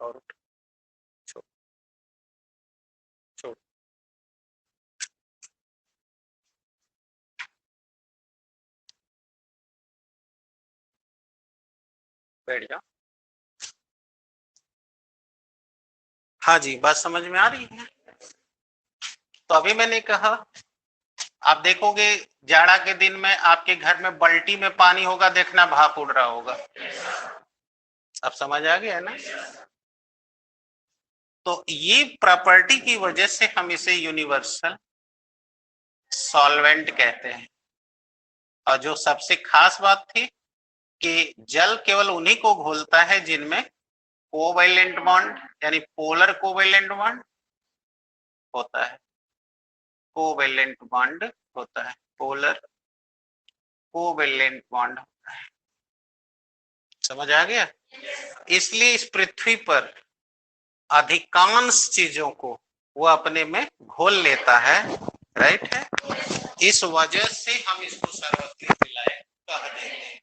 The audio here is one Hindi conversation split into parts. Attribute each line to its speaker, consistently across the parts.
Speaker 1: और छोड़ छोड़ बैठ जा। हाँ जी, बात समझ में आ रही है। तो अभी मैंने कहा, आप देखोगे जाड़ा के दिन में आपके घर में बाल्टी में पानी होगा, देखना भाप उड़ रहा होगा। अब समझ आ गया ना। तो ये प्रॉपर्टी की वजह से हम इसे यूनिवर्सल सॉल्वेंट कहते हैं। और जो सबसे खास बात थी कि जल केवल उन्हीं को घोलता है जिनमें कोवैलेंट बॉन्ड यानी पोलर कोवैलेंट बॉन्ड होता है। कोवैलेंट बॉन्ड होता है, पोलर कोवैलेंट बॉन्ड होता है। समझ आ गया। इसलिए इस पृथ्वी पर अधिकांश चीजों को वो अपने में घोल लेता है, राइट है। इस वजह से हम इसको सार्वत्रिक विलायक कह देते हैं।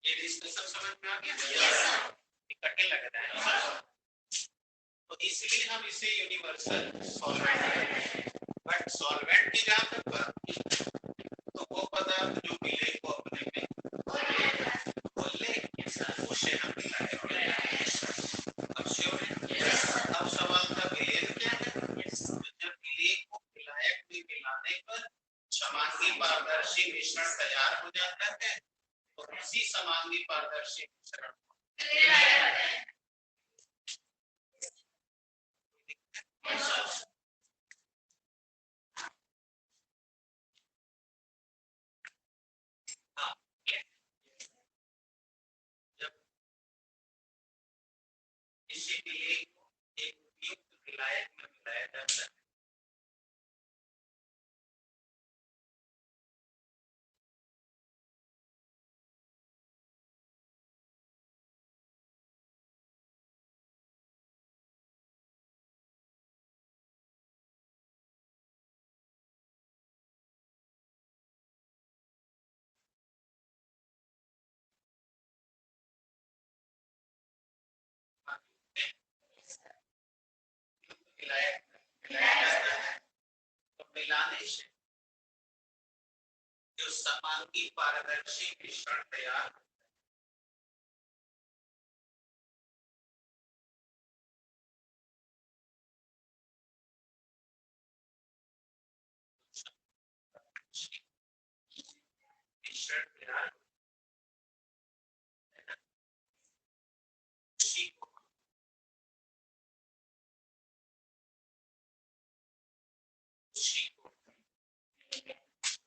Speaker 1: ये डिस्कशन समझ में आ गया। इकट्ठे लग रहा है, तो इसलिए हम इसे यूनिवर्सल सॉल्वेंट कहते हैं। बट सॉल्वेंट की जहां तक बात, तो वो पदार्थ जो मिले को अपने में घोल ले, उसे हम मिलाएंगे। अब श्योर है। अब सवाल था विलेय क्या है। जब विलेय को विलायक में मिलाने पर समांगी पारदर्शी मिश्रण तैयार हो जाता है, तो उसी समांगी पारदर्शी मिश्रण इसी विलेय को एक उपयुक्त विलायक में मिलाया जाता है। तो मिलाने से जो समांगी पारदर्शी मिश्रण तैयार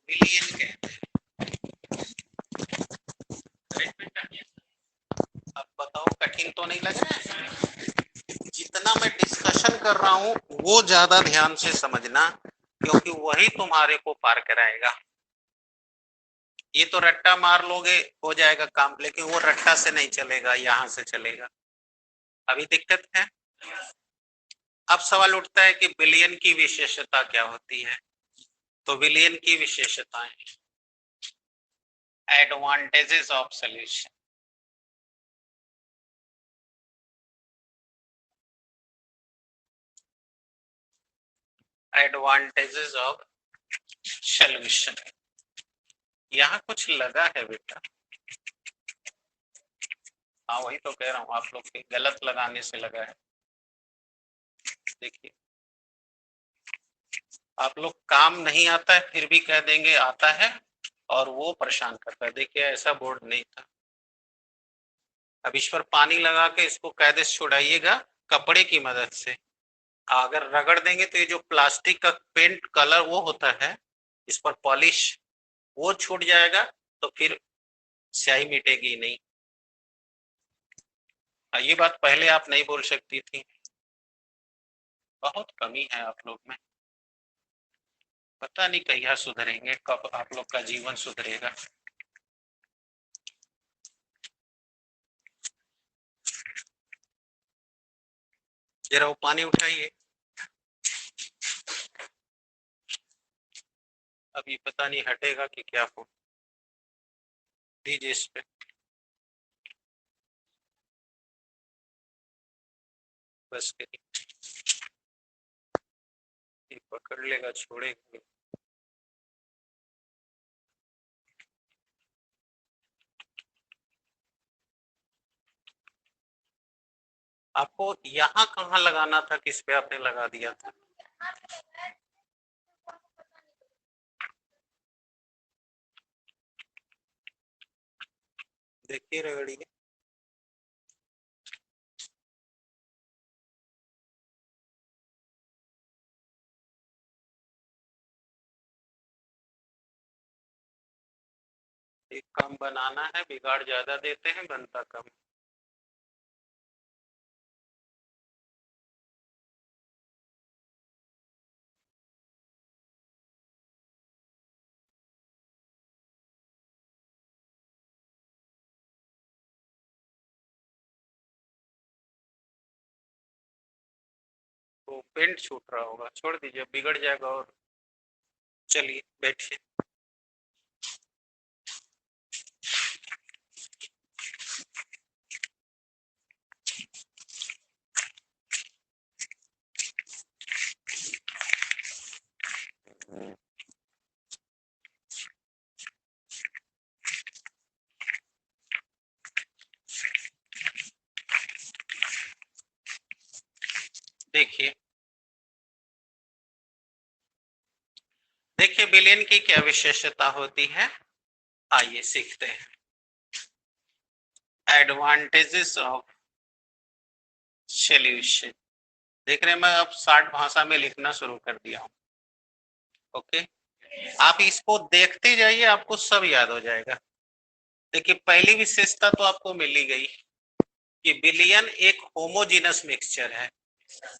Speaker 1: विलियन कहते हैं। अब बताओ कठिन तो नहीं लग रहा है? जितना मैं डिस्कशन कर रहा हूं वो ज्यादा ध्यान से समझना, क्योंकि वही तुम्हारे को पार कराएगा। ये तो रट्टा मार लोगे हो जाएगा काम, लेकिन वो रट्टा से नहीं चलेगा, यहां से चलेगा। अभी दिक्कत है। अब सवाल उठता है कि विलियन की विशेषता क्या होती है? तो विलियन की विशेषताएं, advantages of solution. Advantages of solution, यहाँ कुछ लगा है बेटा। हाँ वही तो कह रहा हूँ, आप लोग के गलत लगाने से लगा है। देखिए आप लोग काम नहीं आता है फिर भी कह देंगे आता है, और वो परेशान करता है। देखिए ऐसा बोर्ड नहीं था। अब इस पर पानी लगा के इसको कायदे से छुड़ाइएगा कपड़े की मदद से। अगर रगड़ देंगे तो ये जो प्लास्टिक का पेंट कलर वो होता है, इस पर पॉलिश, वो छूट जाएगा, तो फिर स्याही मिटेगी नहीं। ये बात पहले आप नहीं बोल सकती थी। बहुत कमी है आप लोग में। पता नहीं कहिया सुधरेंगे, कब आप लोग का जीवन सुधरेगा। जरा वो पानी उठाइए। अभी पता नहीं हटेगा कि क्या हो। दीजिए इस पे। बस करिए, पकड़ लेगा छोड़ेगा। आपको यहाँ कहाँ लगाना था, किस पे आपने लगा दिया था? देखिए रगड़िए। एक काम बनाना है, बिगाड़ ज्यादा देते हैं, बनता कम। तो पेंट छूट रहा होगा, छोड़ दीजिए, बिगड़ जाएगा। और चलिए बैठिए। देखिए देखिए विलियन की क्या विशेषता होती है, आइए सीखते हैं। Advantages of solution. देख रहे हैं मैं अब 60 भाषा में लिखना शुरू कर दिया हूँ। ओके, आप इसको देखते जाइए, आपको सब याद हो जाएगा। देखिए पहली विशेषता तो आपको मिल ही गई कि विलियन एक होमोजीनस मिक्सचर है।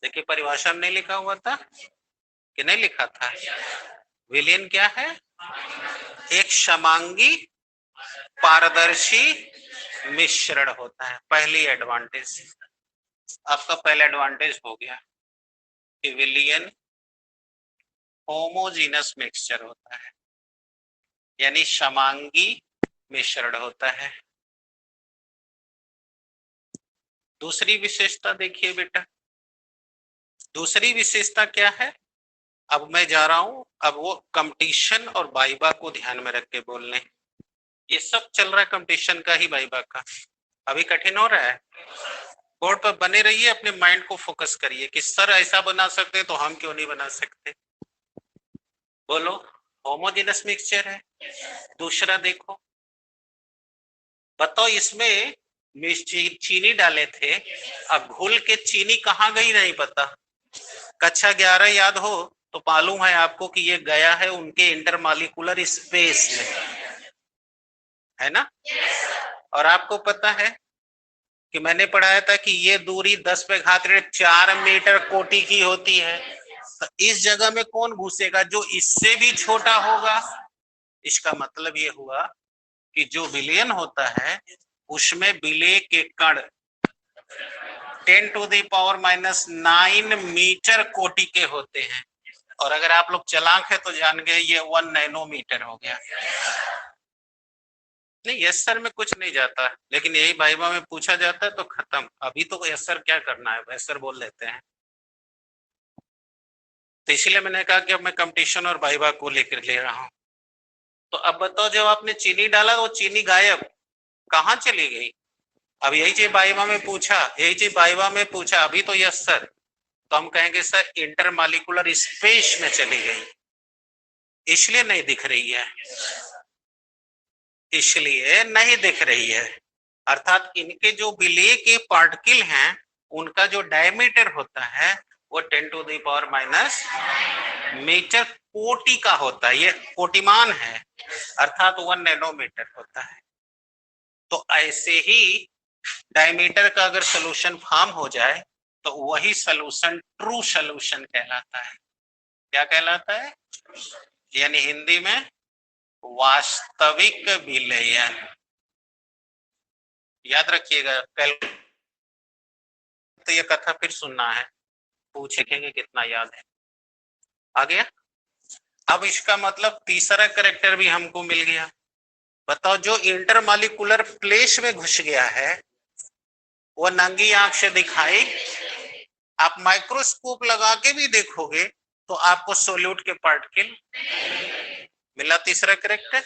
Speaker 1: देखिए परिभाषा में नहीं लिखा हुआ था कि नहीं लिखा था? विलियन क्या है? एक समांगी पारदर्शी मिश्रण होता है। पहली एडवांटेज, आपका पहला एडवांटेज हो गया कि विलियन होमोजीनस मिक्सचर होता है, यानी समांगी मिश्रण होता है। दूसरी विशेषता देखिए बेटा, दूसरी विशेषता क्या है? अब मैं जा रहा हूं, अब वो कंपटीशन और वाइवा को ध्यान में रख के बोलने। ये सब चल रहा है कंपटीशन का ही, वाइवा का। अभी कठिन हो रहा है। बोर्ड पर बने रहिए, अपने माइंड को फोकस करिए कि सर ऐसा बना सकते हैं तो हम क्यों नहीं बना सकते। बोलो, होमोजेनस मिक्सचर है। दूसरा देखो, बताओ इसमें चीनी डाले थे, अब घुल के चीनी कहाँ गई नहीं पता। कक्षा 11 याद हो तो मालूम है आपको कि ये गया है उनके इंटरमॉलिक्यूलर स्पेस में, है ना। और आपको पता है कि मैंने पढ़ाया था कि ये दूरी 10⁴ मीटर कोटि की होती है। तो इस जगह में कौन घुसेगा, जो इससे भी छोटा होगा। इसका मतलब ये हुआ कि जो विलयन होता है उसमें विलेय के कण 10⁻⁹ मीटर कोटि के होते हैं। और अगर आप लोग चालाक है तो जान गए ये 1 नैनोमीटर हो गया। नहीं यस सर में कुछ नहीं जाता, लेकिन यही वाइवा में पूछा जाता है तो खत्म। अभी तो यस सर क्या करना है, यस सर बोल देते हैं। तो इसीलिए मैंने कहा कि अब मैं कंपटीशन और वाइवा को लेकर ले रहा हूं। तो अब बताओ, जब आपने चीनी डाला वो चीनी गायब, कहाँ चली गई। अब यही चीज वाइवा में पूछा, यही चीज वाइवा में पूछा, अभी तो यस सर, तो हम कहेंगे सर इंटरमॉलिक्यूलर स्पेस में चली गई, इसलिए नहीं दिख रही है, इसलिए नहीं दिख रही है। अर्थात इनके जो विलेय के पार्टिकल हैं उनका जो डायमीटर होता है वो 10⁻⁻ मीटर कोटि का होता है। ये कोटिमान है, अर्थात 1 नैनोमीटर होता है। तो ऐसे ही डायमीटर का अगर सोल्यूशन फॉर्म हो जाए तो वही सोल्यूशन ट्रू सोल्यूशन कहलाता है। क्या कहलाता है, यानी हिंदी में वास्तविक विलयन। याद रखिएगा, कल तो ये कथा फिर सुनना है, पूछेंगे कितना याद है। आ गया। अब इसका मतलब तीसरा कैरेक्टर भी हमको मिल गया। बताओ, जो इंटरमॉलिक्यूलर प्लेस में घुस गया है वो नंगी आंख से दिखाई, आप माइक्रोस्कोप लगा के भी देखोगे तो आपको सोल्यूट के पार्टिकल मिला। तीसरा कैरेक्टर,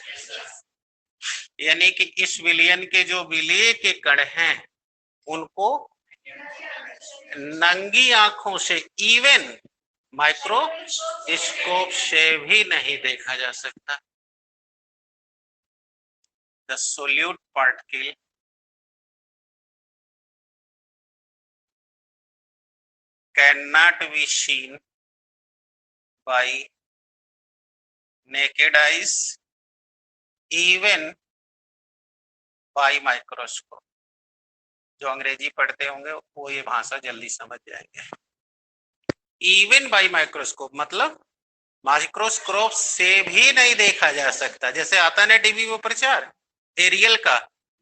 Speaker 1: यानी कि इस विलयन के जो विलेय के कण हैं उनको नंगी आंखों से, इवन माइक्रोस्कोप से भी नहीं देखा जा सकता। The solute particle cannot be seen by naked eyes even by microscope। जो अंग्रेजी पढ़ते होंगे वो ये भाषा जल्दी समझ जाएंगे। इवन बाय माइक्रोस्कोप मतलब माइक्रोस्कोप से भी नहीं देखा जा सकता। जैसे आता ना टीवी में प्रचार एरियल का,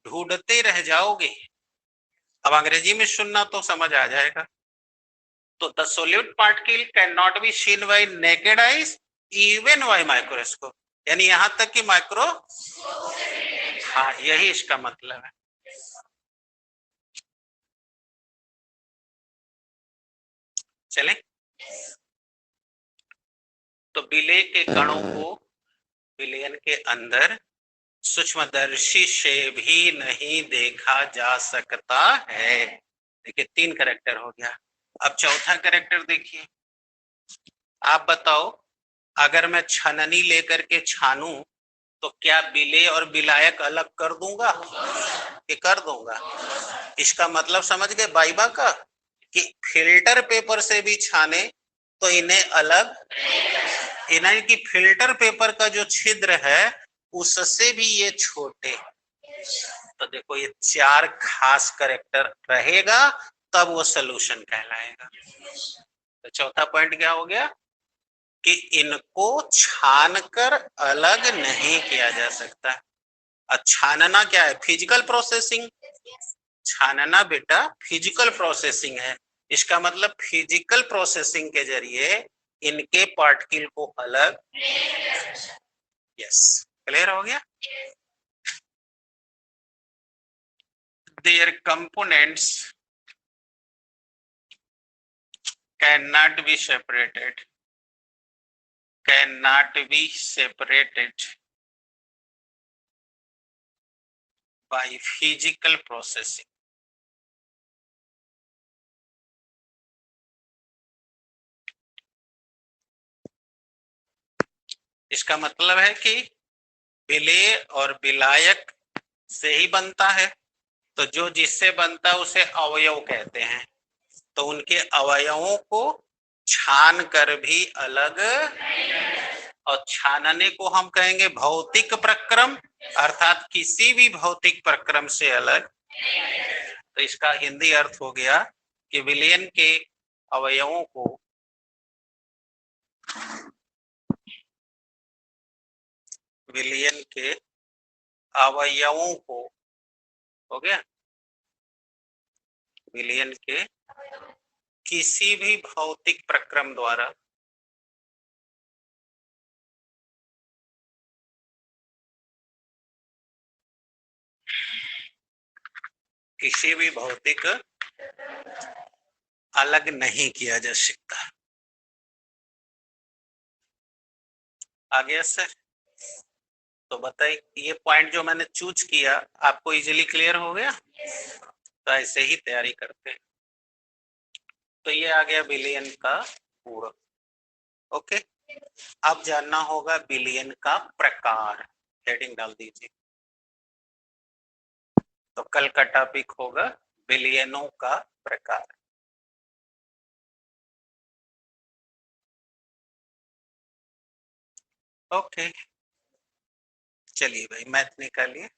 Speaker 1: ढूंढते रह जाओगे। अब अंग्रेजी में सुनना तो समझ आ जाएगा। तो the solute particle can not be seen bye naked eyes even bye microscope, यानी यहां तक कि माइक्रो, हाँ यही इसका मतलब है। चले, तो विलेय के कणों को विलयन के अंदर सूक्ष्मदर्शी से भी नहीं देखा जा सकता है। देखिए 3 कैरेक्टर हो गया। अब चौथा कैरेक्टर देखिए, आप बताओ, अगर मैं छननी लेकर के छानू तो क्या विलेय और विलायक अलग कर दूंगा कि कर दूंगा। इसका मतलब समझ गए वाइवा का, कि फिल्टर पेपर से भी छाने तो इन्हें अलग, इन्हें की फिल्टर पेपर का जो छिद्र है उससे भी ये छोटे। तो देखो ये 4 खास कैरेक्टर रहेगा तब वो सोल्यूशन कहलाएगा। तो चौथा पॉइंट क्या हो गया कि इनको छानकर अलग नहीं किया जा सकता। और छानना क्या है, फिजिकल प्रोसेसिंग। छानना बेटा फिजिकल प्रोसेसिंग है। इसका मतलब फिजिकल प्रोसेसिंग के जरिए इनके पार्टिकल को अलग, यस क्लियर हो गया। There components cannot be separated, cannot be separated by physical processing। इसका मतलब है कि विलेय और विलायक से ही बनता है, तो जो जिससे बनता है उसे अवयव कहते हैं। तो उनके अवयवों को छान कर भी अलग, और छानने को हम कहेंगे भौतिक प्रक्रम, अर्थात किसी भी भौतिक प्रक्रम से अलग। तो इसका हिंदी अर्थ हो गया कि विलयन के अवयवों को विलयन के अवयवों को हो गया विलयन के किसी भी भौतिक प्रक्रम द्वारा किसी भी भौतिक अलग नहीं किया जा सकता। आ गया सर? तो बताइए, ये पॉइंट जो मैंने चूज किया आपको इजीली क्लियर हो गया? तो ऐसे ही तैयारी करते हैं। तो ये आ गया बिलियन का पूरा। ओके, अब जानना होगा बिलियन का प्रकार। हेडिंग डाल दीजिए। तो कल का टॉपिक होगा बिलियनों का प्रकार। ओके, चलिए भाई मैथ निकालिए।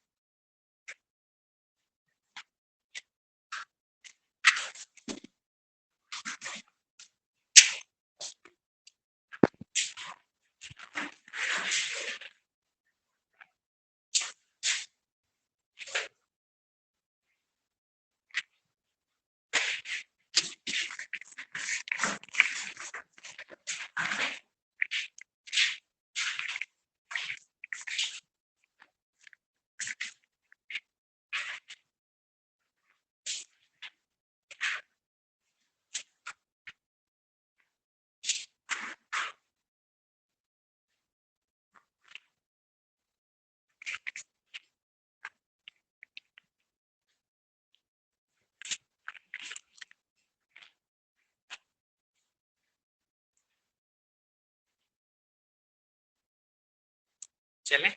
Speaker 1: चले,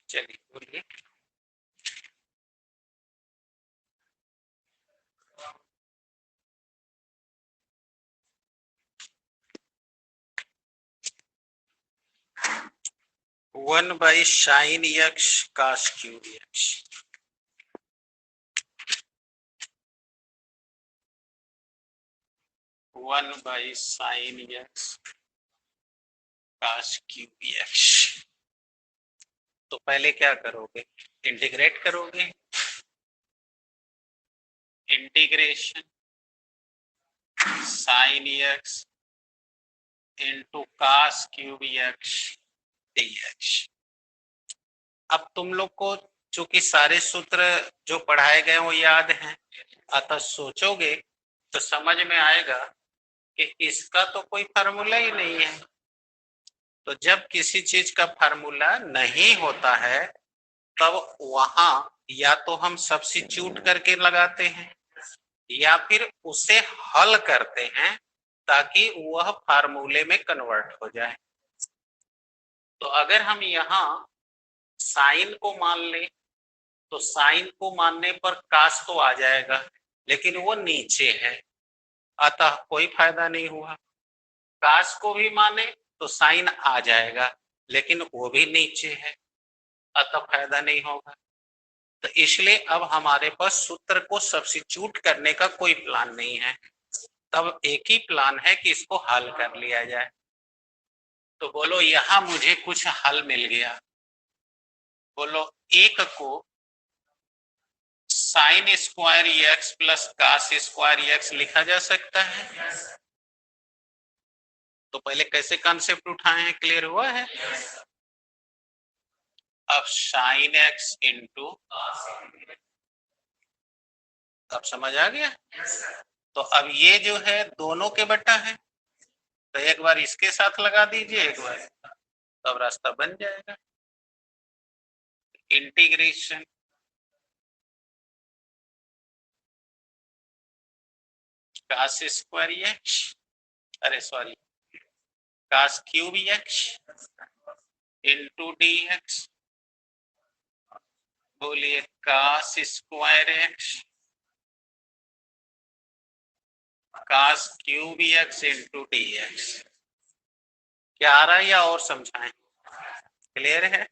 Speaker 1: चलिए बोलिए। One by sine x cos cube x. One by sine x cos cube x. तो पहले क्या करोगे? इंटीग्रेट करोगे। Integration sine x into cos cube x dx। अब तुम लोग को चूंकि सारे सूत्र जो पढ़ाए गए वो याद हैं, अतः सोचोगे तो समझ में आएगा कि इसका तो कोई फार्मूला ही नहीं है। तो जब किसी चीज का फार्मूला नहीं होता है तब वहां या तो हम सब्स्टिट्यूट करके लगाते हैं या फिर उसे हल करते हैं ताकि वह फार्मूले में कन्वर्ट हो जाए। तो अगर हम यहाँ साइन को मान लें तो साइन को मानने पर कास तो आ जाएगा, लेकिन वो नीचे है, अतः कोई फायदा नहीं हुआ। कास को भी माने तो साइन आ जाएगा, लेकिन वो भी नीचे है, अतः फायदा नहीं होगा। तो इसलिए अब हमारे पास सूत्र को सब्स्टिट्यूट करने का कोई प्लान नहीं है। तब एक ही प्लान है कि इसको हल कर लिया जाए। तो बोलो यहां मुझे कुछ हल मिल गया। बोलो एक को sine square x plus cos square x लिखा जा सकता है। तो पहले कैसे कॉन्सेप्ट उठाए हैं, क्लियर हुआ है? अब साइन एक्स इंटू, अब समझ आ गया? तो अब ये जो है दोनों के बटा है, तो एक बार इसके साथ लगा दीजिए, एक बार, तब रास्ता बन जाएगा। इंटीग्रेशन कास स्क्वायर एक्स, अरे sorry cos cube x into d x, बोलिए cos square x cos cube x into d x. क्या आ रहा है या और समझाएं? क्लियर है?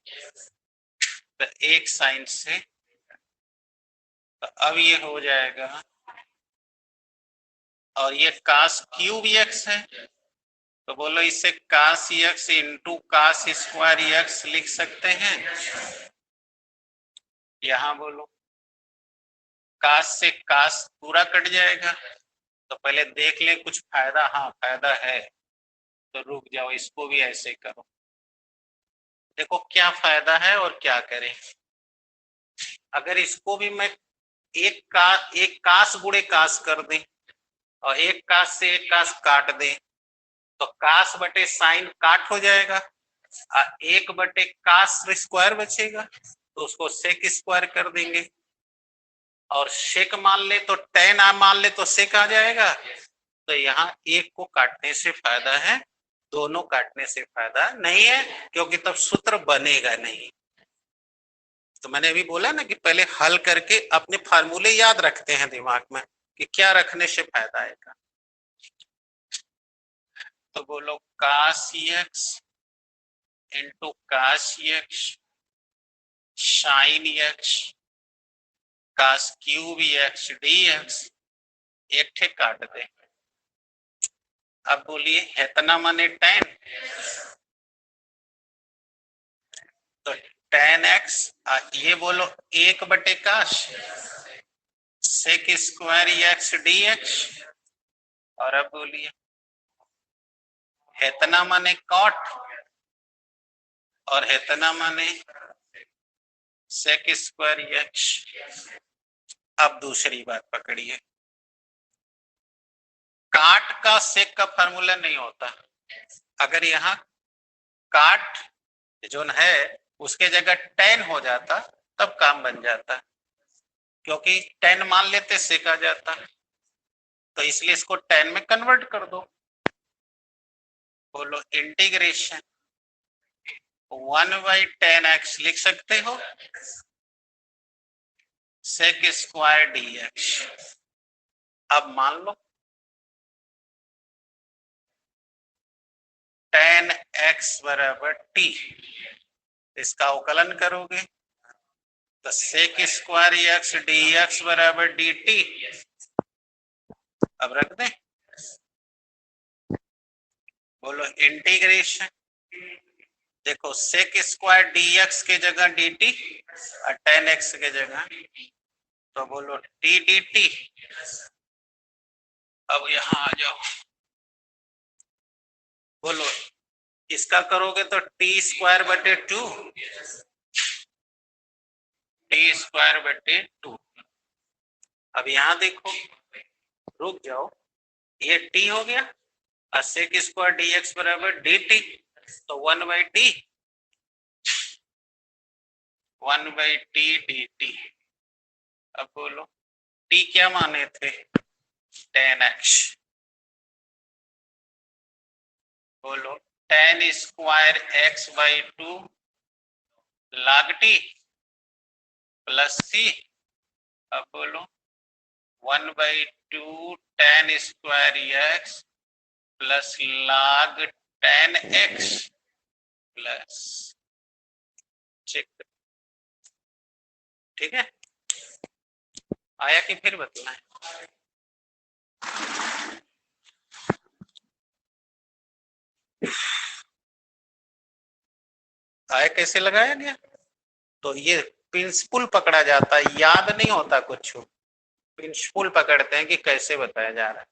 Speaker 1: तो एक साइन से, तो अब ये हो जाएगा, और ये cos क्यूब एक्स है, तो बोलो इसे cos x into cos square x लिख सकते हैं। यहां बोलो cos से cos पूरा कट जाएगा, तो पहले देख ले कुछ फायदा, हाँ फायदा है, तो रुक जाओ, इसको भी ऐसे करो, देखो क्या फायदा है और क्या करें। अगर इसको भी मैं एक कास गुणे कास कर दें और एक कास से एक कास काट दें, तो कास बटे साइन काट हो जाएगा, एक बटे कास स्क्वायर बचेगा, तो उसको सेक स्क्वायर कर देंगे, और सेक मान ले तो टेन मान ले तो सेक आ जाएगा। तो यहाँ एक को काटने से फायदा है, दोनों काटने से फायदा नहीं है, क्योंकि तब सूत्र बनेगा नहीं। तो मैंने अभी बोला ना कि पहले हल करके अपने फार्मूले याद रखते हैं दिमाग में कि क्या रखने से फायदा आएगा। तो बोलो cos x into cos x sine x cos cube x d x, एक ठे काट दे। अब बोलिए इतना माने टेन, तो टेन एक्स, ये बोलो एक बटे cos sec square x d x, और अब बोलिए इतना माने कॉट और इतना माने सेक स्क्वायर एक्स। अब दूसरी बात पकड़िए, काट का सेक का फार्मूला नहीं होता, अगर यहाँ काट जो है उसके जगह टेन हो जाता तब काम बन जाता, क्योंकि टेन मान लेते सेक आ जाता, तो इसलिए इसको टेन में कन्वर्ट कर दो। बोलो इंटीग्रेशन 1/10x लिख सकते हो सेक स्क्वायर डी एक्स। अब मान लो 10x बराबर t, इसका अवकलन करोगे तो sec square x d x बराबर डी टी। अब रख दें, बोलो इंटीग्रेशन, देखो सेक स्क्वायर डी एक्स के जगह डी टी और 10x के जगह, तो बोलो टी डी टी। अब यहां आ जाओ, बोलो इसका करोगे तो टी स्क्वायर बटे 2, टी स्क्वायर बटे 2। अब यहां देखो, रुक जाओ, ये टी हो गया और सेक स्क्वायर डी एक्स बराबर डी टी, तो 1/t, 1/t डी टी। अब बोलो t क्या माने थे 10x, बोलो tan square x by 2 log t plus c. अब बोलो 1/2 tan square x plus log tan x plus, check, ठीक है, आया कि फिर बतलाएं? आया कैसे लगाया गया? तो ये प्रिंसिपल पकड़ा जाता है, याद नहीं होता कुछ, प्रिंसिपल पकड़ते हैं कि कैसे बताया जा रहा है,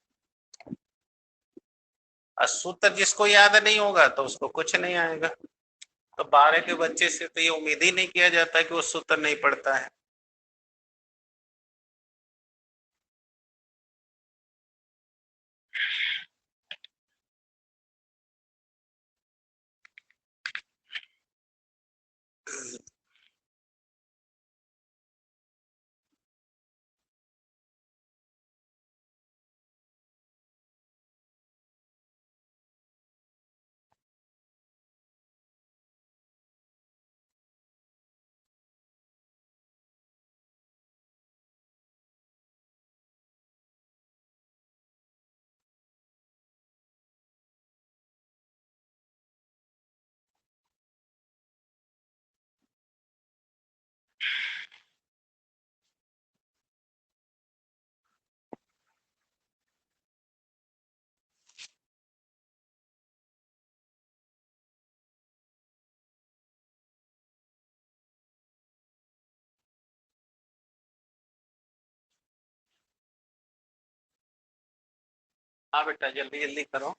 Speaker 1: और सूत्र जिसको याद नहीं होगा तो उसको कुछ नहीं आएगा। तो 12 के बच्चे से तो ये उम्मीद ही नहीं किया जाता कि वो सूत्र नहीं पढ़ता है। हाँ बेटा जल्दी जल्दी करो।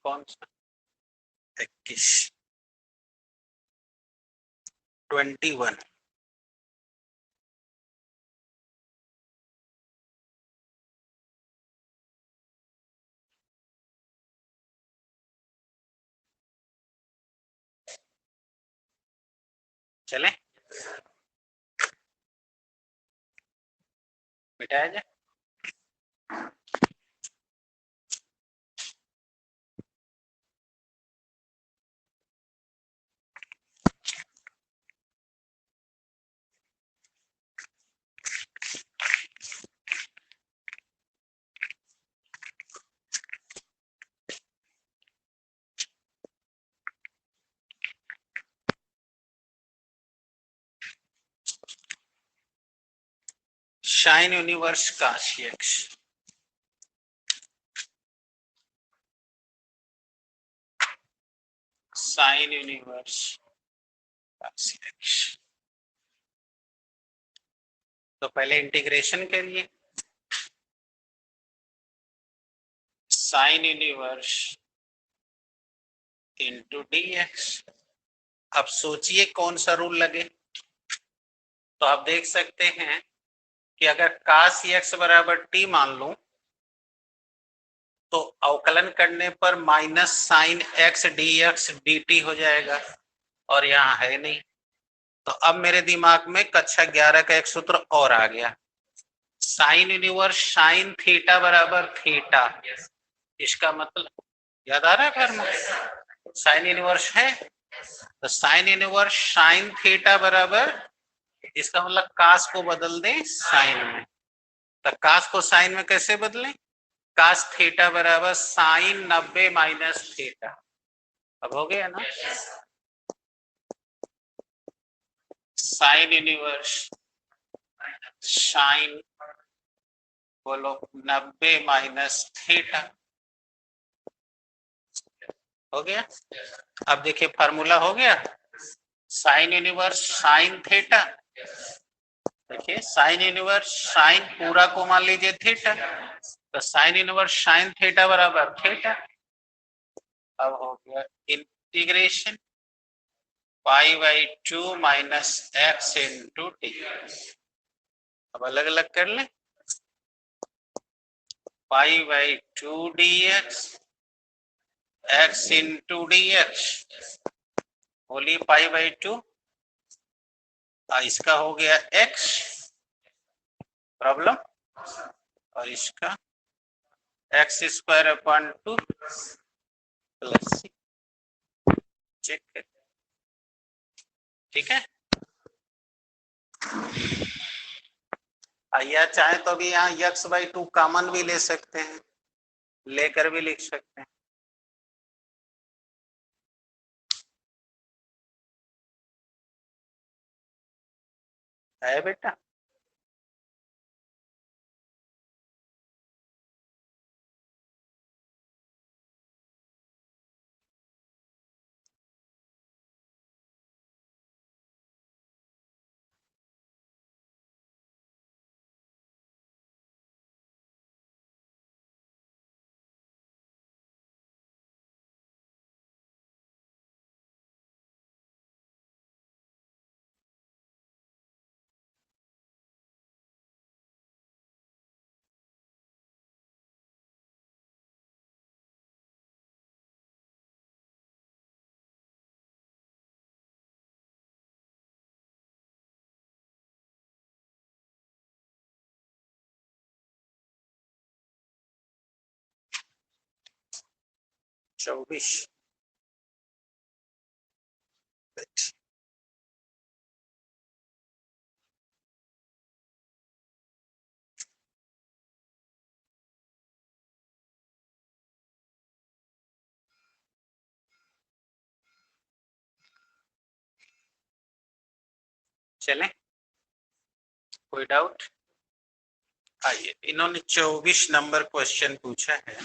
Speaker 1: कौन सा? 21 21 चले मिटाया जाए। Sine inverse cos x sine inverse cos x. तो पहले इंटीग्रेशन के लिए sine inverse into d x. अब सोचिए कौन सा रूल लगे। तो आप देख सकते हैं कि अगर काश एक्स बराबर टी मान लूं तो अवकलन करने पर minus sine x d x D T हो जाएगा और यहाँ है नहीं। तो अब मेरे दिमाग में कक्षा 11 का एक सूत्र और आ गया, साइन यूनिवर्स साइन थीटा बराबर थीटा। इसका मतलब याद आ रहा है घर में साइन यूनिवर्स है, तो साइन यूनिवर्स साइन थीटा बराबर, इसका मतलब काश को बदल दें साइन में। तो काश को साइन में कैसे बदलें? काश थीटा बराबर साइन 90 माइनस थीटा। अब हो गया ना, साइन यूनिवर्स साइन बोलो 90 माइनस थीटा हो गया। अब देखिए फार्मूला हो गया, साइन यूनिवर्स साइन थीटा। देखिए साइन यूनिवर्स साइन पूरा को मान लीजिए थीटा, तो साइन इनवर्स साइन थीटा बराबर थीटा। अब हो गया integration pi by 2 minus x into T. अब अलग अलग कर लें, pi by 2 D x into d x बोलिए पाई बाई 2, इसका हो गया एक्स प्रॉब्लम और इसका एक्स स्क्वायर अपॉन 2 प्लस सी। चेक कर, ठीक है। या चाहे तो अभी यहाँ एक्स बाई 2 कॉमन भी ले सकते हैं, लेकर भी लिख सकते हैं। है बेटा 24। चलें, कोई डाउट? आइए, इन्होंने 24 नंबर क्वेश्चन पूछा है।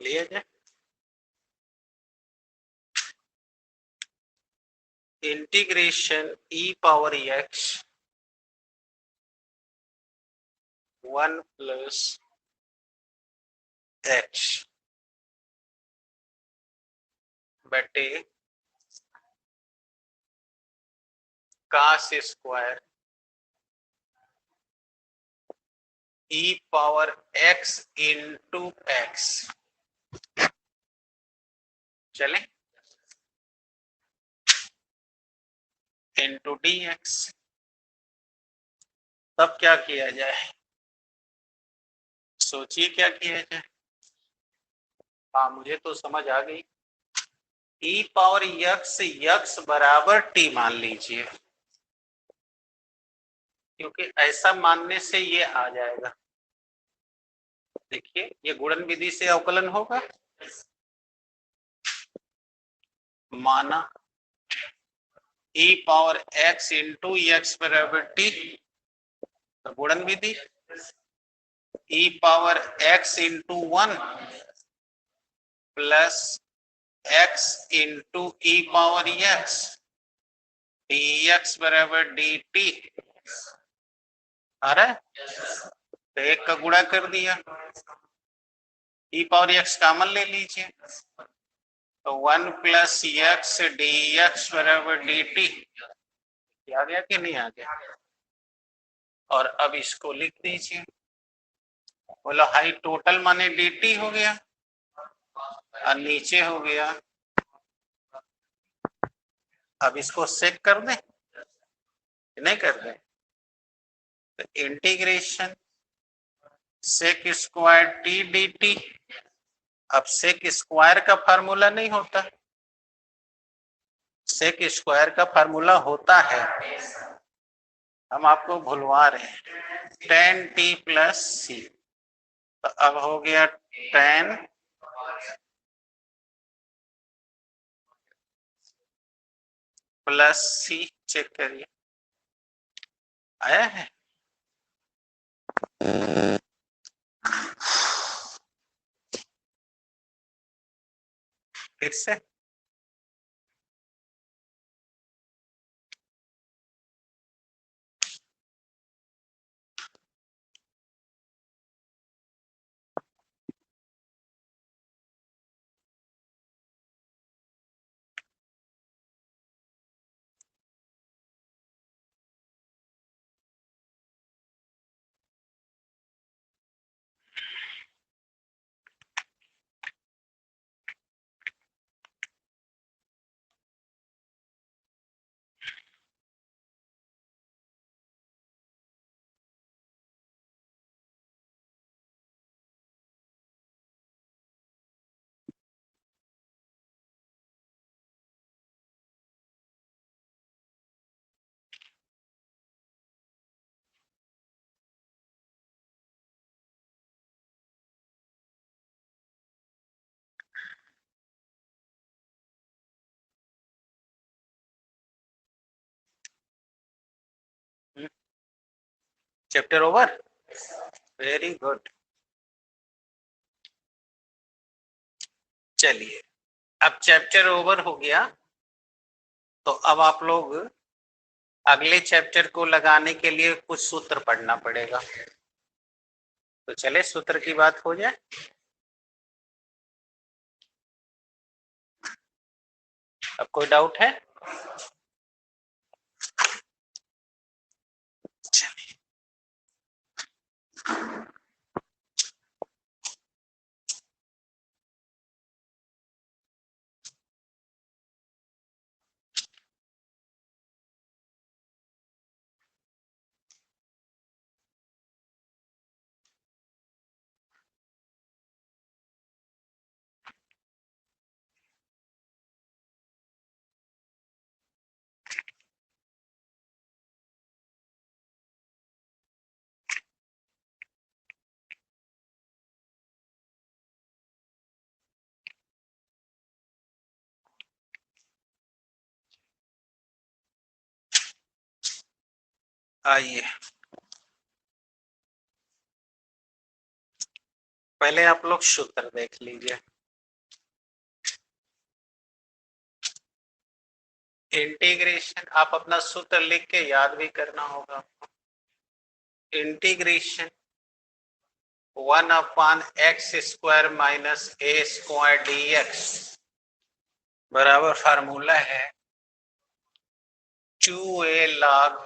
Speaker 1: लिया जाए। Integration e power x 1 plus h बटे cos square e power x into x। चले, इंटू dx। तब क्या किया जाए, सोचिए क्या किया जाए। हाँ, मुझे तो समझ आ गई। e पावर x बराबर t मान लीजिए, क्योंकि ऐसा मानने से ये आ जाएगा। देखिए, ये गुणन विधि से अवकलन होगा। माना e power x into x बराबर t, तो गुणन विधि e power x into 1 plus x into e power x dx बराबर dt आ रहा है। तो एक का गुणा कर दिया, e पावर x कॉमन ले लीजिए, तो 1 प्लस एक्स डी एक्स बराबर डी टी। आ गया कि नहीं आ गया? और अब इसको लिख दीजिए। बोलो हाई टोटल माने डी टी हो गया और नीचे हो गया। अब इसको सेक कर दें, नहीं कर दें? तो integration sec square t d t. अब सेक स्क्वायर का फार्मूला नहीं होता, सेक स्क्वायर का फार्मूला होता है, हम आपको भुलवा रहे हैं, टेन टी प्लस सी। तो अब हो गया टेन प्लस सी। चेक करिए आया है। फिर से चैप्टर ओवर। Very good. चलिए, अब चैप्टर ओवर हो गया, तो अब आप लोग अगले चैप्टर को लगाने के लिए कुछ सूत्र पढ़ना पड़ेगा। तो चले सूत्र की बात हो जाए। अब कोई डाउट है? आइए पहले आप लोग सूत्र देख लीजिए। इंटीग्रेशन आप अपना सूत्र लिख के याद भी करना होगा। Integration 1/x² minus a² dx बराबर फार्मूला है 2a log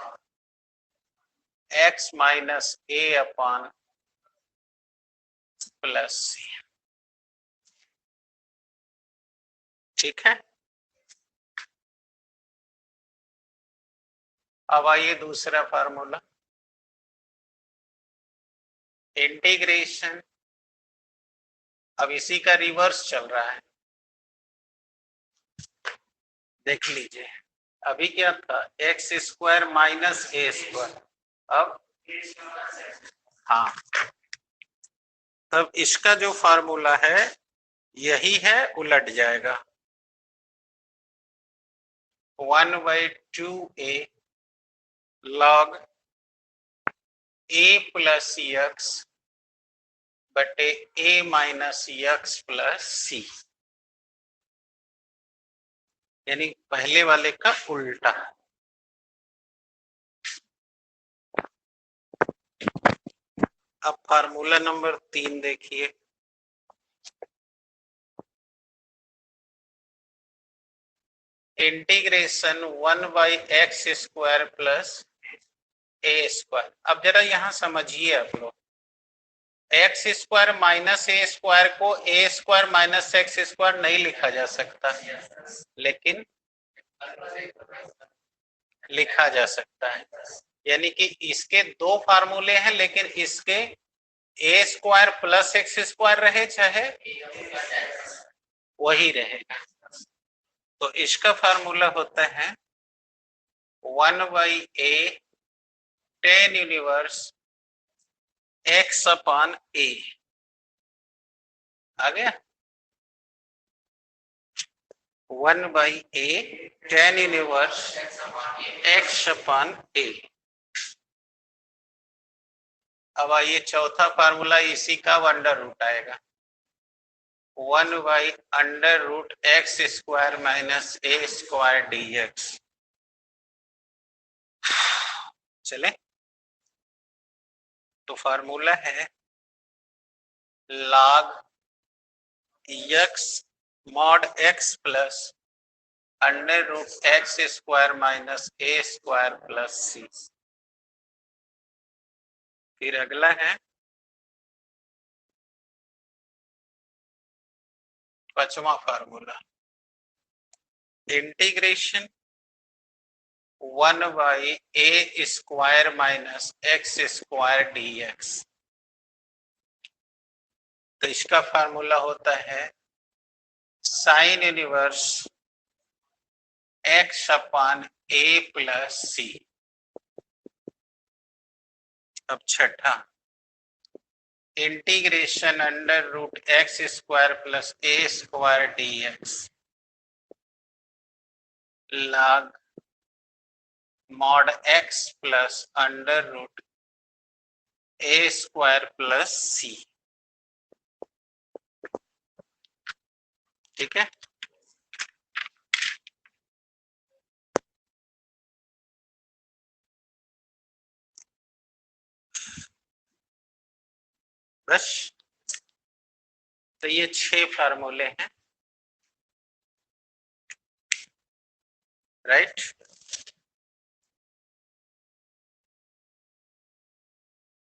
Speaker 1: x minus a upon plus c। ठीक है। अब आइए दूसरा फार्मूला। इंटीग्रेशन अब इसी का रिवर्स चल रहा है, देख लीजिए। अभी क्या था x² माइनस a²। अब हाँ, तब इसका जो फार्मूला है यही है, उलट जाएगा 1/2a log a plus x बटे a minus x plus c, यानी पहले वाले का उल्टा। अब फार्मूला नंबर 3 देखिए। Integration 1/x² plus a²। अब जरा यहाँ समझिए आप लोग, x² माइनस a² को a² माइनस x² नहीं लिखा जा सकता, लेकिन लिखा जा सकता है। यानी कि इसके दो फार्मूले हैं, लेकिन इसके a² प्लस x² रहे चाहे वही रहेगा। तो इसका फार्मूला होता है 1/a tan inverse x upon a। आ गया 1/a tan inverse x upon a। अब आइए चौथा फार्मूला, इसी का अंडर रूट आएगा 1/√x² माइनस a² dx। चले, तो फार्मूला है log x mod x plus √x² minus a² plus c। फिर अगला है पांचवा formula, integration 1/a² minus x² dx। तो इसका फार्मूला होता है sine inverse x upon a plus c। अब छठा, integration √x² plus a² dx log mod x plus √a² plus c। ठीक है। ब्रश। तो ये 6 फार्मूले हैं, राइट।